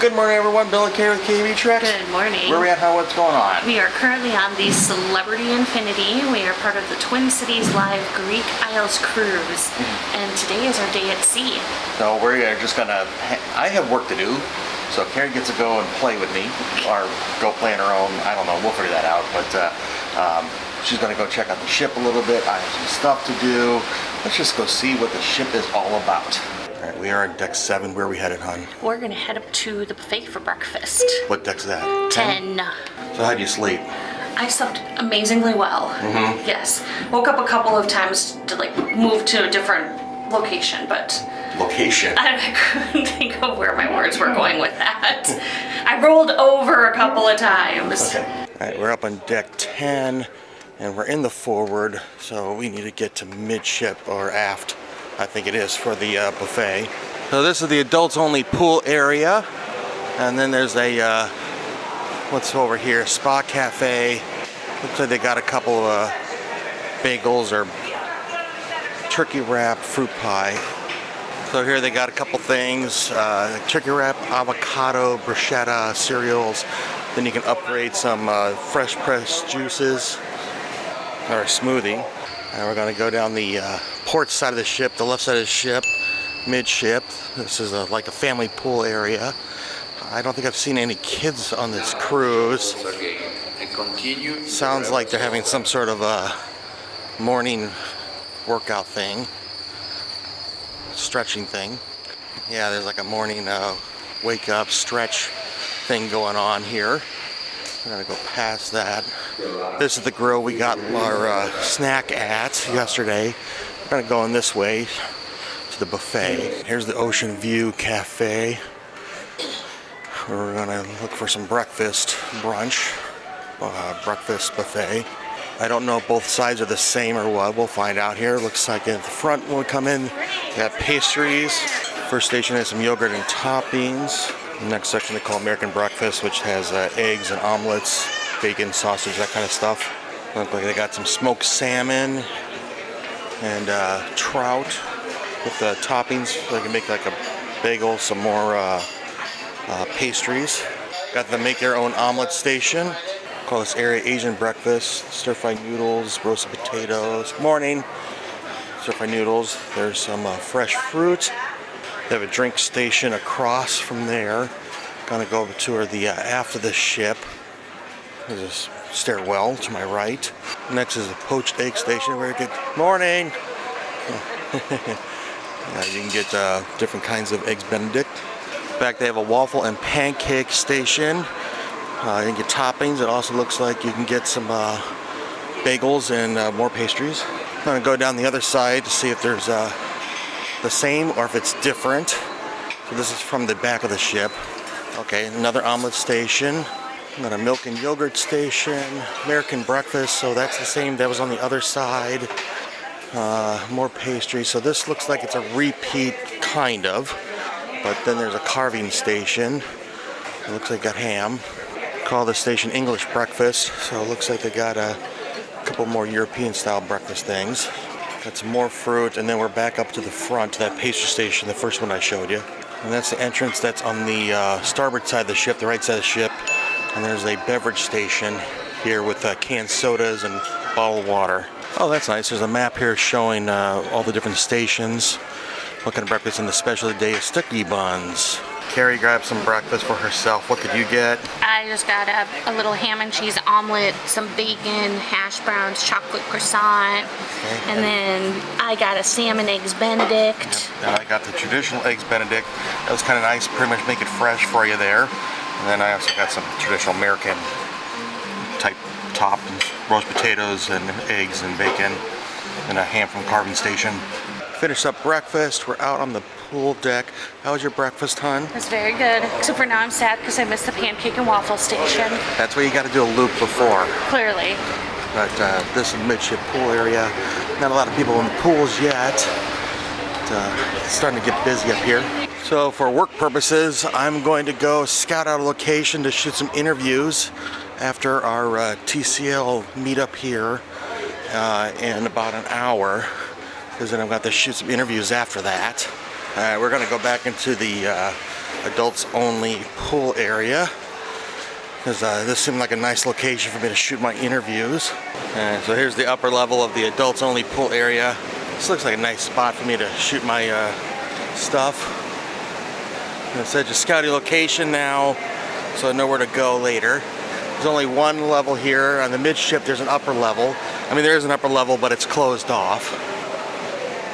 Good morning, everyone. Bill and Kari with KB Treks. Good morning. Where are we at? What's going on? We are currently on the Celebrity Infinity. We are part of the Twin Cities Live Greek Isles cruise, and today is our day at sea. So we're just gonna. I have work to do, so Kari gets to go and play with me, or go play on her own. I don't know. We'll figure that out. But she's gonna go check out the ship a little bit. I have some stuff to do. Let's just go see what the ship is all about. All right, we are on deck 7. Where are we headed, hon? We're gonna head up to the buffet for breakfast. What deck's that? 10. So how'd you sleep? I slept amazingly well. Yes. Woke up a couple of times to move to a different location, but Location? I couldn't think of where my words were going with that. I rolled over a couple of times. Okay. All right, we're up on deck 10, and we're in the forward, so we need to get to midship or aft, I think it is, for the buffet. So this is the adults only pool area, and then there's a what's over here, spa cafe. Looks like they got a couple of bagels or turkey wrap fruit pie. So here they got a couple things, turkey wrap, avocado, bruschetta, cereals. Then you can upgrade some fresh pressed juices or a smoothie. And we're gonna go down the port side of the ship, the left side of the ship, midship. This is like a family pool area. I don't think I've seen any kids on this cruise. Sounds like they're having some sort of a morning workout thing, stretching thing. Yeah, there's like a morning wake up stretch thing going on here. We're gonna go past that. This is the grill we got our snack at yesterday. We're gonna go in this way to the buffet. Here's the Ocean View Cafe. We're gonna look for some breakfast brunch, breakfast buffet. I don't know if both sides are the same or what. We'll find out here. Looks like at the front when we come in, we got pastries. First station has some yogurt and toppings. The next section they call American breakfast, which has eggs and omelets, bacon, sausage, that kind of stuff. Look like they got some smoked salmon and trout with the toppings. They can make like a bagel, some more pastries. Got the make their own omelet station. Call this area Asian breakfast. Stir-fried noodles, roasted potatoes. Morning. Stir-fried noodles. There's some fresh fruit. They have a drink station across from there. Gonna go over to the aft of the ship. There's a stairwell to my right. Next is the poached egg station. Very good morning. You can get different kinds of eggs Benedict. Back they have a waffle and pancake station. You can get toppings. It also looks like you can get some bagels and more pastries. I'm gonna go down the other side to see if there's the same or if it's different. So this is from the back of the ship. Okay, another omelet station. Another milk and yogurt station. American breakfast, so that's the same that was on the other side. More pastry. So this looks like it's a repeat, kind of. But then there's a carving station. It looks like got ham. Call this station English breakfast. So it looks like they got a couple more European style breakfast things. Got some more fruit, and then we're back up to the front, to that pastry station, the first one I showed you. And that's the entrance that's on the starboard side of the ship, the right side of the ship. And there's a beverage station here with canned sodas and bottled water. Oh, that's nice. There's a map here showing all the different stations. What kind of breakfast, and the specialty day is sticky buns. Kari grabbed some breakfast for herself. What did you get? I just got a little ham and cheese omelet, some bacon, hash browns, chocolate croissant, and then I got a salmon eggs Benedict. Yep. And I got the traditional eggs Benedict. That was kind of nice, pretty much make it fresh for you there. And then I also got some traditional American type top, roast potatoes and eggs and bacon, and a ham from Carving Station. Finished up breakfast. We're out on the pool deck. How was your breakfast, hon? It was very good, except for now I'm sad because I missed the pancake and waffle station. That's why you got to do a loop before. Clearly. But this is midship pool area. Not a lot of people in the pools yet. But, it's starting to get busy up here. So for work purposes, I'm going to go scout out a location to shoot some interviews after our TCL meetup here in about an hour, because then I've got to shoot some interviews after that. We're going to go back into the adults only pool area, because this seemed like a nice location for me to shoot my interviews. And so here's the upper level of the adults only pool area. This looks like a nice spot for me to shoot my stuff. And it said just scouting location now, so I know where to go later. There's only one level here. On the midship, there's an upper level. I mean, there is an upper level, but it's closed off.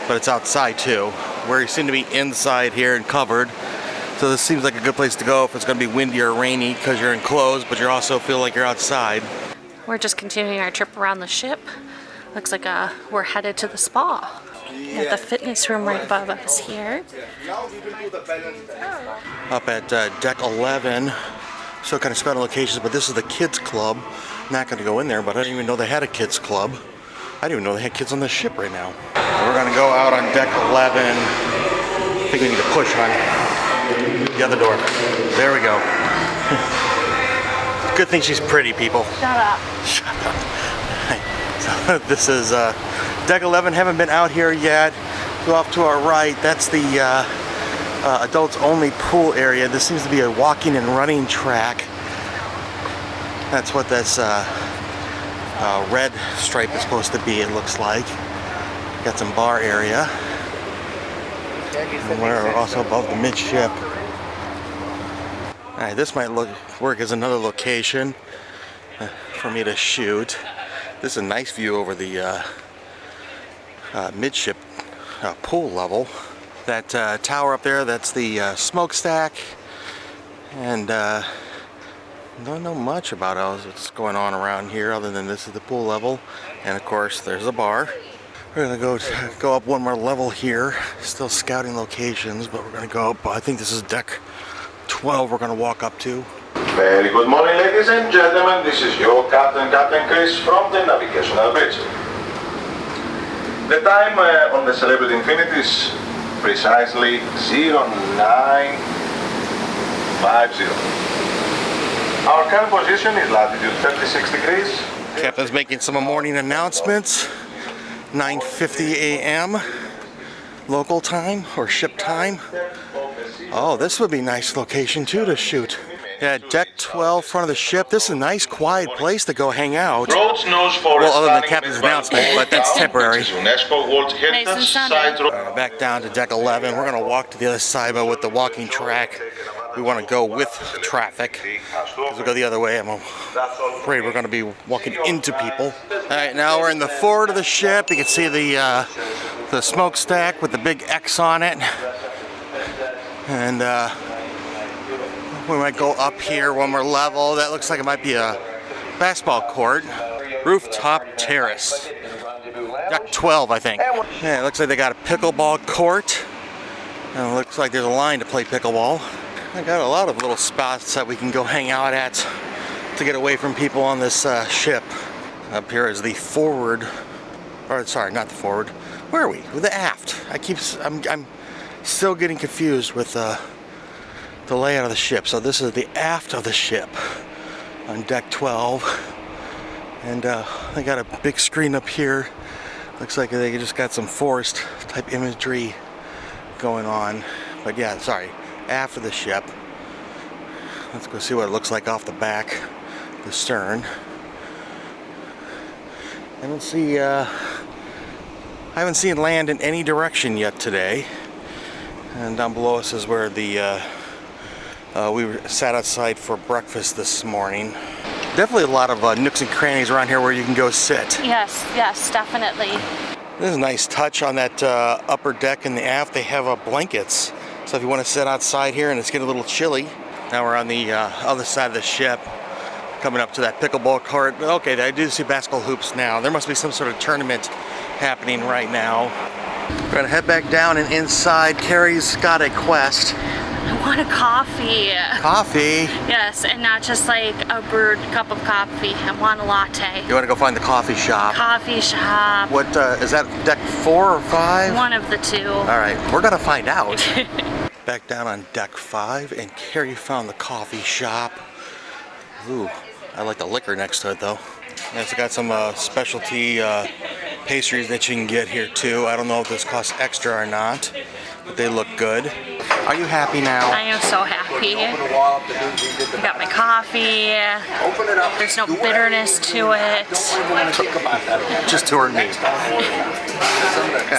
But it's outside too. Where you seem to be inside here and covered. So this seems like a good place to go if it's going to be windy or rainy, because you're enclosed, but you also feel like you're outside. We're just continuing our trip around the ship. Looks like we're headed to the spa. We have the fitness room right above us here. Up at deck 11, so kind of scouting locations, but this is the kids club. Not going to go in there, but I didn't even know they had a kids club. I didn't even know they had kids on the ship right now. We're going to go out on deck 11. I think we need to push on the other door. There we go. Good thing she's pretty, people. Shut up. Shut up. So this is deck 11. Haven't been out here yet. Go off to our right. That's the adults only pool area. This seems to be a walking and running track. That's what this red stripe is supposed to be, it looks like. Got some bar area. And we're also above the midship. Alright, this might work as another location for me to shoot. This is a nice view over the midship pool level. That tower up there, that's the smokestack. And don't know much about what's going on around here other than this is the pool level. And of course, there's a bar. We're gonna go up one more level here. Still scouting locations, but we're gonna go up. I think this is deck 12 we're gonna walk up to. Very good morning, ladies and gentlemen. This is your Captain Chris from the Navigational Bridge. The time on the Celebrity Infinity is precisely 0950. Our current position is latitude 36 degrees. Captain's making some morning announcements. 9:50 a.m. local time or ship time. Oh, this would be a nice location too to shoot. Yeah, deck 12, front of the ship. This is a nice, quiet place to go hang out. Rhodes knows for well, other than the captain's announcement, but that's temporary. Back down to deck 11. We're going to walk to the other side, but with the walking track, we want to go with traffic. Because we go the other way, I'm afraid we're going to be walking into people. All right, now we're in the forward of the ship. You can see the smokestack with the big X on it. And we might go up here one more level. That looks like it might be a basketball court. Rooftop terrace. Deck 12, I think. Yeah, it looks like they got a pickleball court. And it looks like there's a line to play pickleball. I got a lot of little spots that we can go hang out at to get away from people on this ship. Up here is the forward, or sorry, not the forward. Where are we? With the aft. I'm still getting confused with the layout of the ship. So this is the aft of the ship on deck 12, and they got a big screen up here. Looks like they just got some forest type imagery going on. But yeah, sorry, aft of the ship. Let's go see what it looks like off the back, the stern. I haven't seen land in any direction yet today. And down below us is where the we sat outside for breakfast this morning. Definitely a lot of nooks and crannies around here where you can go sit. Yes, definitely. This is a nice touch on that upper deck and the aft. They have blankets. So if you want to sit outside here and it's getting a little chilly. Now we're on the other side of the ship, coming up to that pickleball court. Okay, I do see basketball hoops now. There must be some sort of tournament happening right now. We're gonna head back down and inside. Kari's got a quest. I want a coffee. Coffee? Yes, and not just like a brewed cup of coffee. I want a latte. You want to go find the coffee shop? Coffee shop. What is that? Deck 4 or 5? One of the two. All right, we're gonna find out. Back down on deck 5, and Kari found the coffee shop. Ooh, I like the liquor next to it though. It's got some specialty pastries that you can get here too. I don't know if this costs extra or not, but they look good. Are you happy now? I am so happy. I got my coffee. There's no bitterness to it. Just toward me.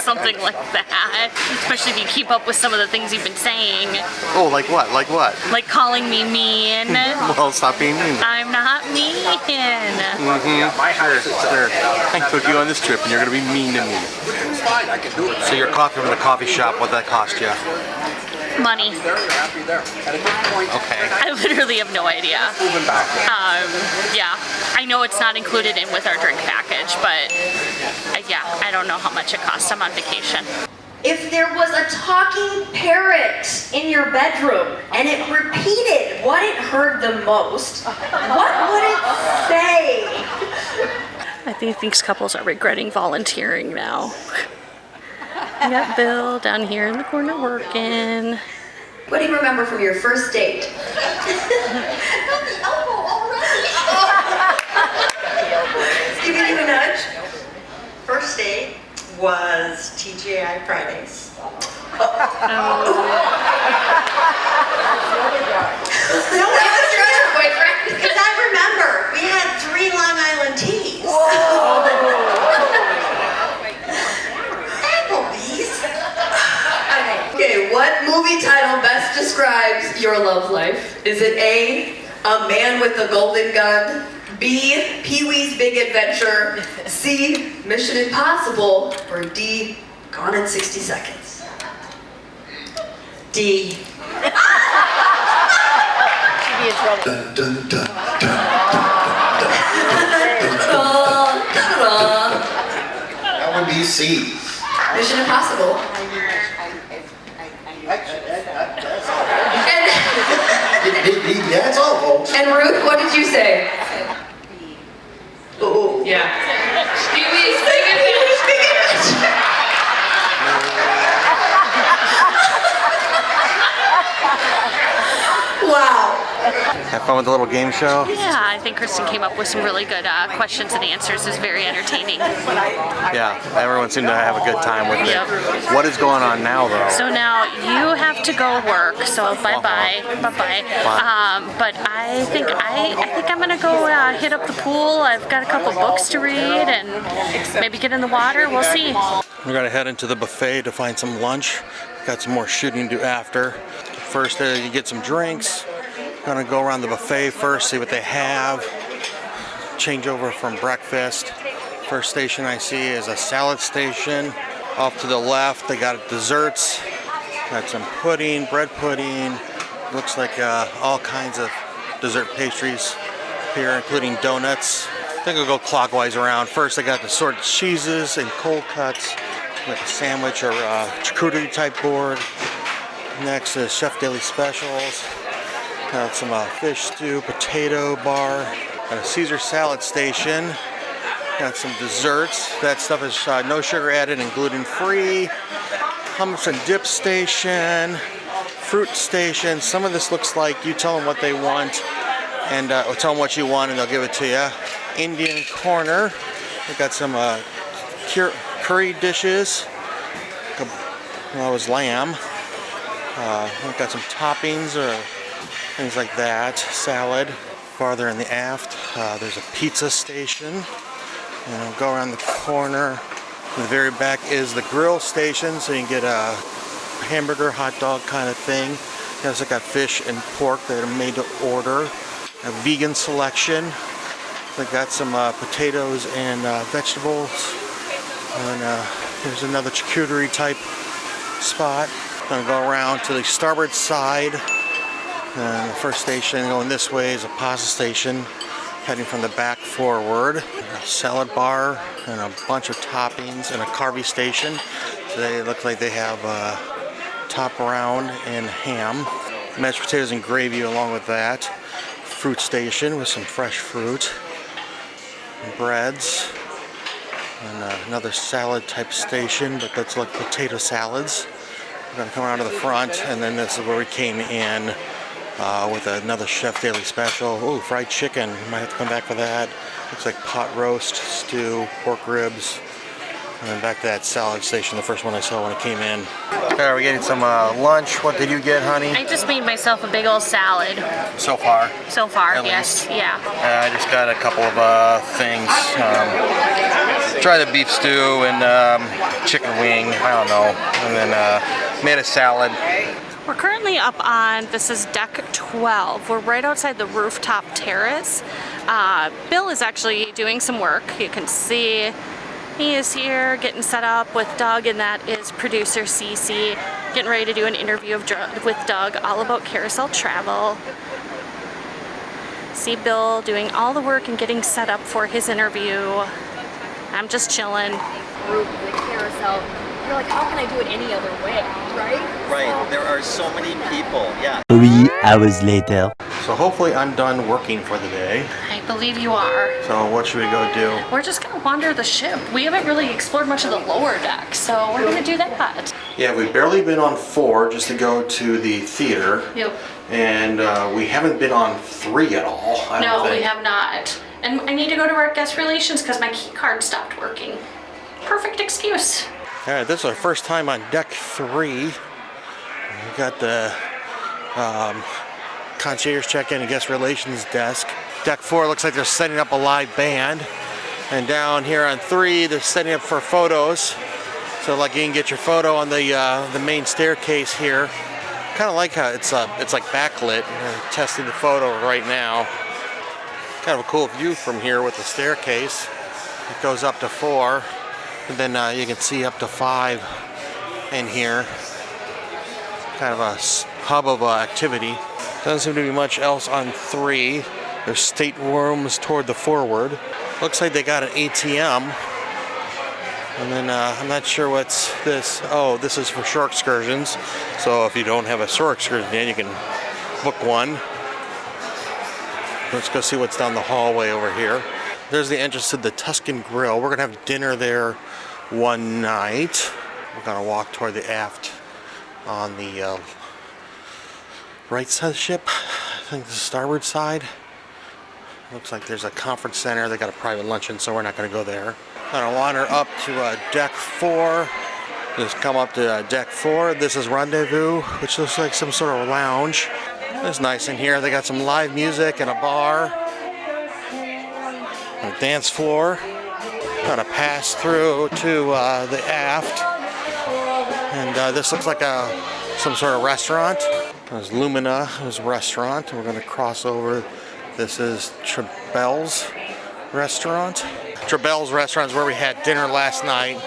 Something like that. Especially if you keep up with some of the things you've been saying. Oh, like what? Like what? Like calling me mean. Well, stop being mean. I'm not mean. Sure. I took you on this trip and you're going to be mean to me. So your coffee from the coffee shop, what'd that cost you? Money. Okay. I literally have no idea. Yeah, I know it's not included in with our drink package, but yeah, I don't know how much it costs. I'm on vacation. If there was a talking parrot in your bedroom and it repeated what it heard the most, what would it say? I think these couples are regretting volunteering now. I got Bill down here in the corner working. What do you remember from your first date? Got the elbow already. Giving you a nudge. First date was TGI Fridays. No, that was your other boyfriend. Because I remember we had 3 Long Island teas. Applebee's. Okay, what movie title best describes your love life? Is it A, A Man with a Golden Gun, B, Pee-wee's Big Adventure, C, Mission Impossible, or D, Gone in 60 Seconds? D. Dun, dun, dun, dun. That would be C. Mission Impossible. That's all, folks. And Ruth, what did you say? Oh, yeah. Pee-wee's Big Adventure. Wow. Have fun with the little game show? Yeah, I think Kristen came up with some really good questions and answers. It was very entertaining. Yeah, everyone seemed to have a good time with it. Yep. What is going on now, though? So now you have to go work. So bye-bye. But I think I'm gonna go hit up the pool. I've got a couple books to read and maybe get in the water. We'll see. We're gonna head into the buffet to find some lunch. Got some more shooting to do after. First, you get some drinks. Gonna go around the buffet first, see what they have. Change over from breakfast. First station I see is a salad station. Off to the left, they got desserts. Got some pudding, bread pudding. Looks like all kinds of dessert pastries here, including donuts. I think I'll go clockwise around. First, I got the assorted cheeses and cold cuts. Like a sandwich or charcuterie type board. Next is Chef Daily Specials. Got some fish stew, potato bar. Got a Caesar salad station. Got some desserts. That stuff is no sugar added and gluten free. Hummus and dip station. Fruit station. Some of this looks like you tell them what they want and tell them what you want and they'll give it to you. Indian corner. We got some curry dishes. That was lamb. We've got some toppings or things like that. Salad. Farther in the aft, there's a pizza station. And we'll go around the corner. In the very back is the grill station, so you can get a hamburger, hot dog kind of thing. They also got fish and pork that are made to order. A vegan selection. They got some potatoes and vegetables. And here's another charcuterie type spot. Gonna go around to the starboard side. And the first station going this way is a pasta station. Heading from the back forward. A salad bar and a bunch of toppings and a carving station. They look like they have top round and ham. Mashed potatoes and gravy along with that. Fruit station with some fresh fruit. And breads. And another salad type station, but that's like potato salads. We're gonna come around to the front, and then this is where we came in with another Chef Daily Special. Ooh, fried chicken. Might have to come back for that. Looks like pot roast, stew, pork ribs, And then back to that salad station, the first one I saw when I came in. Are we getting some lunch? What did you get, honey? I just made myself a big old salad. So far? So far, At yes. least. Yeah. I just got a couple of things. Try the beef stew and chicken wing. I don't know. And then made a salad. We're currently up on, this is deck 12. We're right outside the rooftop terrace. Bill is actually doing some work. You can see he is here getting set up with Doug, and that is producer Cece, getting ready to do an interview with Doug all about carousel travel. See Bill doing all the work and getting set up for his interview. I'm just chilling. Group, the carousel. You're like, how can I do it any other way, right? Right, there are so many people, yeah. 3 hours later. So hopefully I'm done working for the day. I believe you are. So what should we go do? We're just gonna wander the ship. We haven't really explored much of the lower deck, so we're gonna do that. Yeah, we've barely been on 4 just to go to the theater. Yep. And we haven't been on 3 at all. I don't No, think. we have not. And I need to go to our guest relations because my key card stopped working. Perfect excuse. All right, this is our first time on deck 3. We got the concierge check-in and guest relations desk. Deck 4 looks like they're setting up a live band. And down here on 3, they're setting up for photos. So like you can get your photo on the main staircase here. Kind of like how it's like backlit. We're testing the photo right now. Kind of a cool view from here with the staircase. It goes up to 4. And then you can see up to 5 in here. Kind of a hub of activity. Doesn't seem to be much else on 3. There's staterooms toward the forward. Looks like they got an ATM. And then I'm not sure what's this. Oh, this is for shore excursions. So if you don't have a shore excursion yet, you can book one. Let's go see what's down the hallway over here. There's the entrance to the Tuscan Grill. We're gonna have dinner there one night. We're gonna walk toward the aft on the right side of the ship. I think the starboard side. Looks like there's a conference center. They got a private luncheon, so we're not gonna go there. Gonna wander up to deck 4. Just come up to deck 4. This is Rendezvous, which looks like some sort of lounge. It's nice in here. They got some live music and a bar. A dance floor. Gonna pass through to the aft. And this looks like some sort of restaurant. There's Lumina, there's a restaurant. We're gonna cross over. This is Trebel's restaurant. Trebel's restaurant is where we had dinner last night.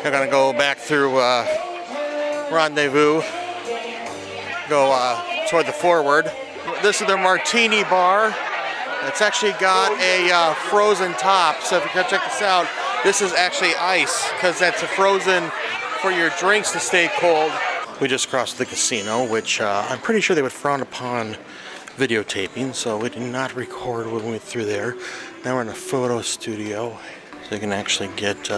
We're gonna go back through Rendezvous. Go toward the forward. This is their martini bar. It's actually got a frozen top, so if you can check this out, this is actually ice, because that's frozen for your drinks to stay cold. We just crossed the casino, which I'm pretty sure they would frown upon videotaping, so we did not record when we went through there. Now we're in a photo studio, so you can actually get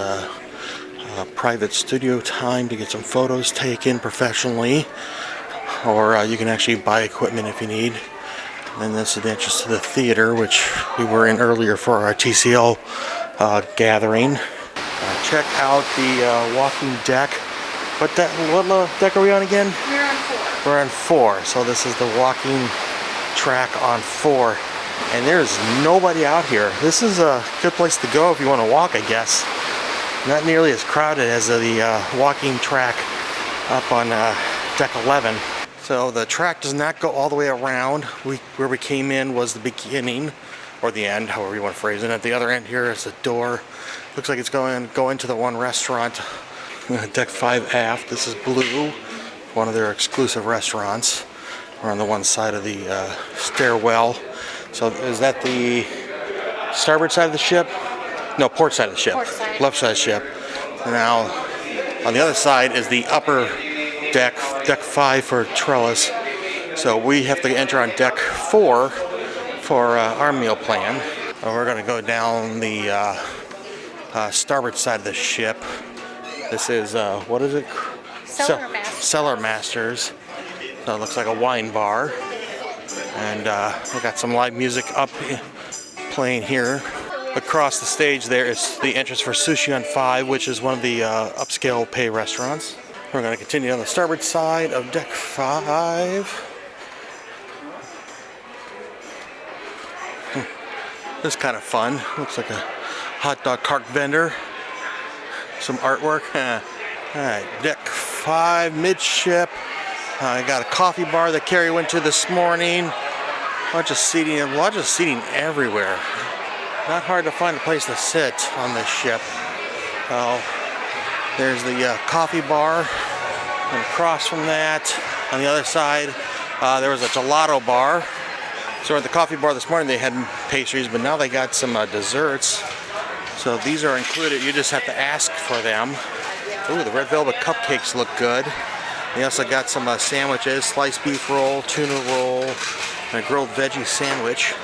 private studio time to get some photos taken professionally, or you can actually buy equipment if you need. And this is the entrance to the theater, which we were in earlier for our TCL gathering. Check out the walking deck. What deck are we on again? We're on 4. We're on 4, so this is the walking track on 4. And there's nobody out here. This is a good place to go if you want to walk, I guess. Not nearly as crowded as the walking track up on deck 11. So the track does not go all the way around. Where we came in was the beginning, or the end, however you want to phrase it. At the other end here is a door. Looks like it's going to the one restaurant, deck 5 aft. This is Blue, one of their exclusive restaurants. We're on the one side of the stairwell. So is that the starboard side of the ship? No, port side of the ship. Port side. Left side of the ship. Now, on the other side is the upper deck 5 for trellis. So we have to enter on deck 4 for our meal plan. We're going to go down the starboard side of the ship. This is, what is it? Cellar Masters. Cellar Masters. So it looks like a wine bar. And we got some live music up playing here. Across the stage there is the entrance for Sushi on 5, which is one of the upscale pay restaurants. We're going to continue on the starboard side of deck 5. This is kind of fun. Looks like a hot dog cart vendor. Some artwork. Alright, deck 5, Midship. I got a coffee bar that Kari went to this morning. A lot of seating everywhere. Not hard to find a place to sit on this ship. There's the coffee bar. And across from that, on the other side, there was a gelato bar. So at the coffee bar this morning they had pastries, but now they got some desserts. So these are included. You just have to ask for them. Ooh, the red velvet cupcakes look good. They also got some sandwiches, sliced beef roll, tuna roll, and a grilled veggie sandwich.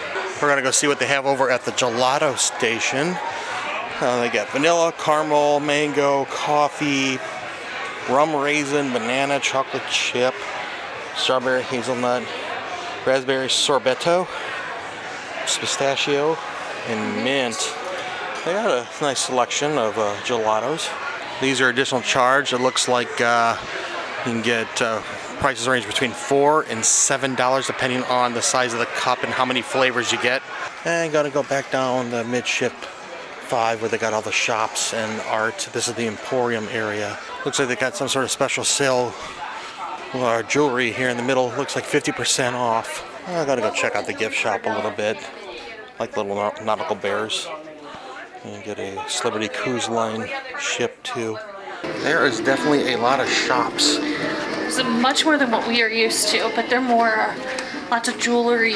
We're gonna go see what they have over at the gelato station. They got vanilla, caramel, mango, coffee, rum raisin, banana, chocolate chip, strawberry hazelnut, raspberry sorbetto, pistachio, and mint. They got a nice selection of gelatos. These are additional charge. It looks like you can get prices range between $4 and $7 depending on the size of the cup and how many flavors you get. And gotta go back down the Midship 5 where they got all the shops and art. This is the Emporium area. Looks like they got some sort of special sale jewelry here in the middle. Looks like 50% off. I gotta go check out the gift shop a little bit. Like little nautical bears. And get a Celebrity Cruise Line ship too. There is definitely a lot of shops. It's much more than what we are used to, but they're more lots of jewelry,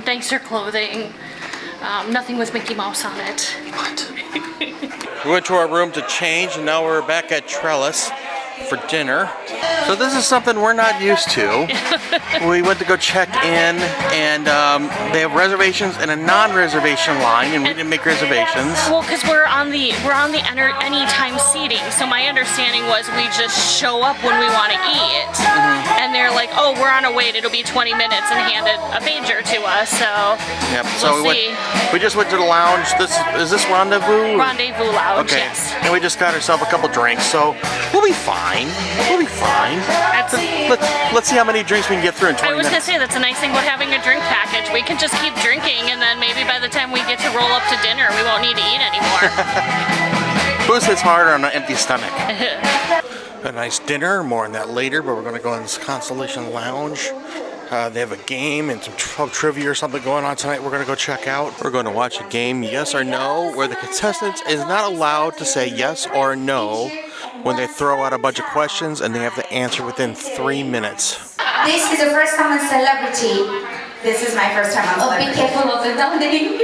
nicer clothing, nothing with Mickey Mouse on it. What? We went to our room to change and now we're back at Trellis for dinner. So this is something we're not used to. We went to go check in and they have reservations and a non-reservation line and we didn't make reservations. Well, because we're on the anytime seating, so my understanding was we just show up when we want to eat. And they're like, oh, we're on a wait, it'll be 20 minutes, and handed a pager to us, so yep. So we just went to the lounge. Is this Rendezvous? Rendezvous Lounge, okay. Yes. And we just got ourselves a couple drinks, so we'll be fine. We'll be fine. Let's see how many drinks we can get through in 20 minutes. I was going to say, that's a nice thing about having a drink package. We can just keep drinking, and then maybe by the time we get to roll up to dinner, we won't need to eat anymore. Booze hits harder on an empty stomach. A nice dinner, more on that later, but we're going to go in this Constellation Lounge. They have a game and some pub trivia or something going on tonight we're going to go check out. We're going to watch a game, Yes or No, where the contestants is not allowed to say yes or no when they throw out a bunch of questions and they have to answer within 3 minutes. This is the first time on Celebrity. This is my first time on Oh, be careful of the dumpling.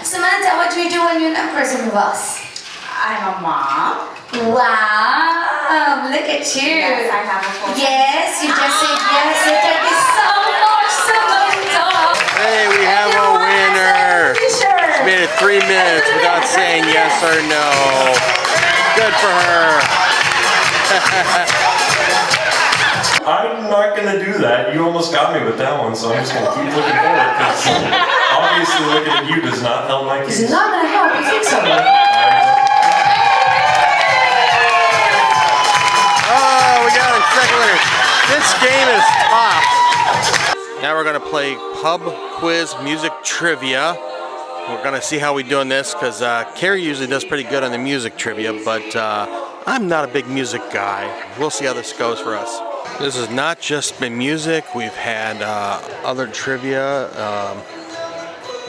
Samantha, what do you do when you're not present with us? I'm a mom. Wow, look at you. Yes, I have a full Yes, you just said yes. So thank you so much, Samantha. Hey, we have a winner. She made it 3 minutes without saying yes or no. Good for her. I'm not gonna do that. You almost got me with that one, so I'm just gonna keep looking forward because obviously looking at you does not help my case. It's not gonna help. You think so? Oh, we got a second winner. This game is tough. Now we're gonna play pub quiz music trivia. We're gonna see how we do in this because Kari usually does pretty good on the music trivia, but I'm not a big music guy. We'll see how this goes for us. This has not just been music. We've had other trivia,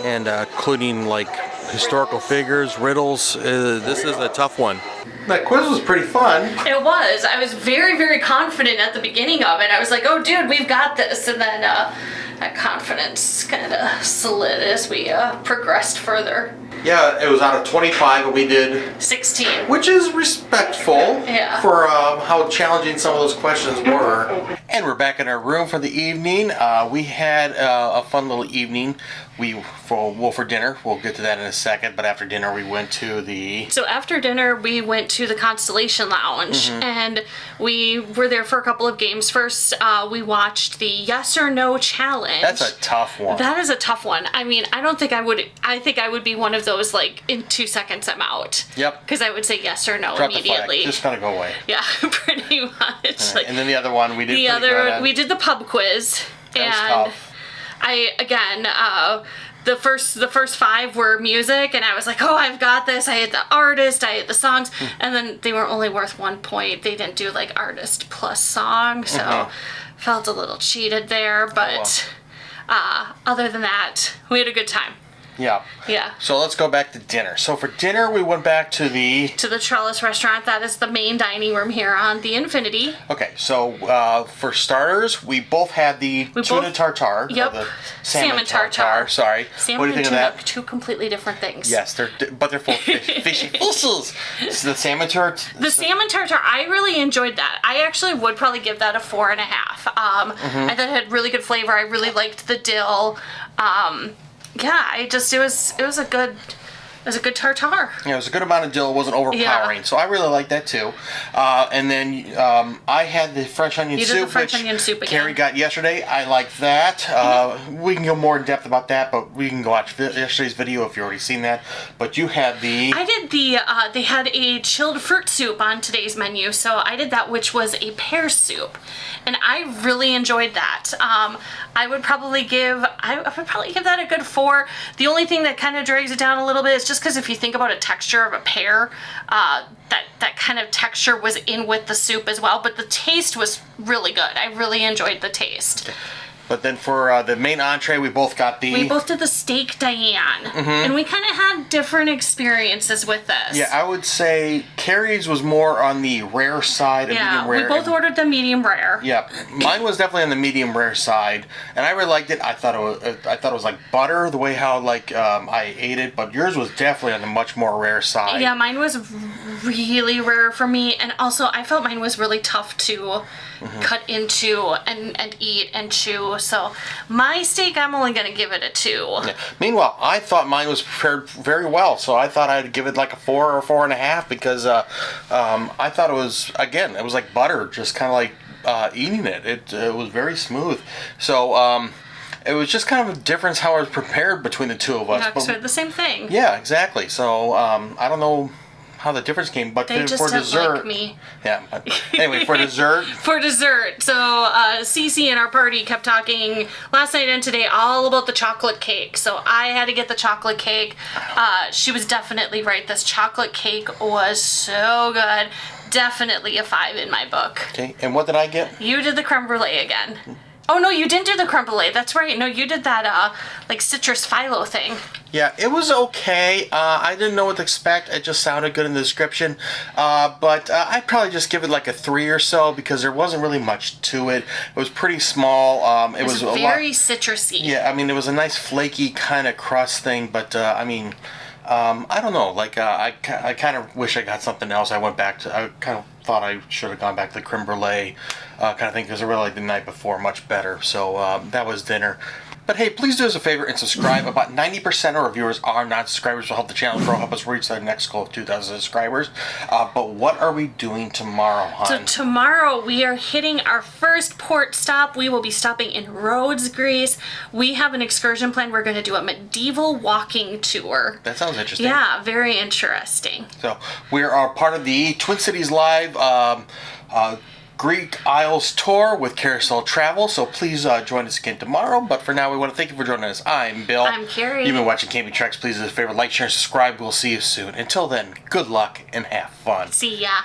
and including like historical figures, riddles. This is a tough one. That quiz was pretty fun. It was. I was very, very confident at the beginning of it. I was like, oh, dude, we've got this. And then that confidence kind of slid as we progressed further. Yeah, it was out of 25, but we did 16. Which is respectful Yeah. for how challenging some of those questions were. And we're back in our room for the evening. We had a fun little evening. For dinner, we'll get to that in a second, but after dinner we went to the... So after dinner we went to the Constellation Lounge, and we were there for a couple of games. First, we watched the Yes or No Challenge. That's a tough one. That is a tough one. I mean, I think I would be one of those, like, in 2 seconds I'm out. Yep. Because I would say yes or no Drop immediately. The flag. Just gotta go away. Yeah, pretty much. Right. Like, And then the other one we did we did the pub quiz. That was tough. The first 5 were music, and I was like, oh, I've got this. I hit the artist, I hit the songs, and then they were only worth 1 point. They didn't do like artist plus song, so felt a little cheated there. But other than that, we had a good time. Yeah. Yeah. So let's go back to dinner. So for dinner, we went back to the Trellis restaurant. That is the main dining room here on the Infinity. Okay, so for starters, we both had the tuna tartare. Yep. The salmon tartare. Sorry. Salmon What do you and think tuna of that? are 2 completely different things. Yes, but they're full of fishy fishes. So the salmon tartare. The salmon tartare, I really enjoyed that. I actually would probably give that a 4.5. I thought it had really good flavor. I really liked the dill. Yeah, it was a good tartare. Yeah, it was a good amount of dill. It wasn't overpowering, Yeah. so I really liked that too. And then I had the French onion soup, You did the French which onion soup again. Kari got yesterday. I liked that. We can go more in depth about that, but we can go watch yesterday's video if you've already seen that. But you had the... I did they had a chilled fruit soup on today's menu, so I did that, which was a pear soup. And I really enjoyed that. I would probably give that a good 4. The only thing that kind of drags it down a little bit is just because if you think about a texture of a pear, that kind of texture was in with the soup as well, but the taste was really good. I really enjoyed the taste. But then for the main entree, we both got the... We both did the steak Diane, and we kind of had different experiences with this. Yeah, I would say Kari's was more on the rare side of medium rare. We both ordered the medium rare. Yeah, mine was definitely on the medium rare side, and I really liked it. I thought it was like butter, the way how I ate it, but yours was definitely on the much more rare side. Yeah, mine was really rare for me, and also I felt mine was really tough to cut into and eat and chew. So my steak, I'm only gonna give it a 2. Yeah. Meanwhile, I thought mine was prepared very well, so I thought I'd give it like a 4 or 4.5 because I thought it was like butter, just kind of like eating it. It was very smooth. So it was just kind of a difference how it was prepared between the two of us. Yeah, because they're the same thing. Yeah, exactly. So I don't know how the difference came, but They just for don't dessert, like me. Yeah. But anyway, for dessert. So Cece and our party kept talking last night and today all about the chocolate cake. So I had to get the chocolate cake. She was definitely right. This chocolate cake was so good. Definitely a 5 in my book. Okay, and what did I get? You did the creme brulee again. Oh no, you didn't do the creme brulee. That's right. No, you did that like citrus phyllo thing. Yeah, it was okay. I didn't know what to expect. It just sounded good in the description. But I'd probably just give it like a 3 or so because there wasn't really much to it. It was pretty small. It was very citrusy. Yeah, I mean, it was a nice flaky kind of crust thing, but I mean, I don't know. Like, I kind of wish I got something else. I kind of thought I should have gone back to the creme brulee kind of thing because I really liked the night before much better. So that was dinner. But hey, please do us a favor and subscribe. About 90% of our viewers are non-subscribers. Will help the channel grow, help us reach the next goal of 2,000 subscribers. But what are we doing tomorrow, hon? So tomorrow we are hitting our first port stop. We will be stopping in Rhodes, Greece. We have an excursion plan. We're going to do a medieval walking tour. That sounds interesting. Yeah, very interesting. So we are part of the Twin Cities Live Greek Isles tour with Carousel Travel, so please join us again tomorrow. But for now, we want to thank you for joining us. I'm Bill. I'm Kari. You've been watching Camping Treks. Please do us a favor, like, share, and subscribe. We'll see you soon. Until then, good luck and have fun. See ya.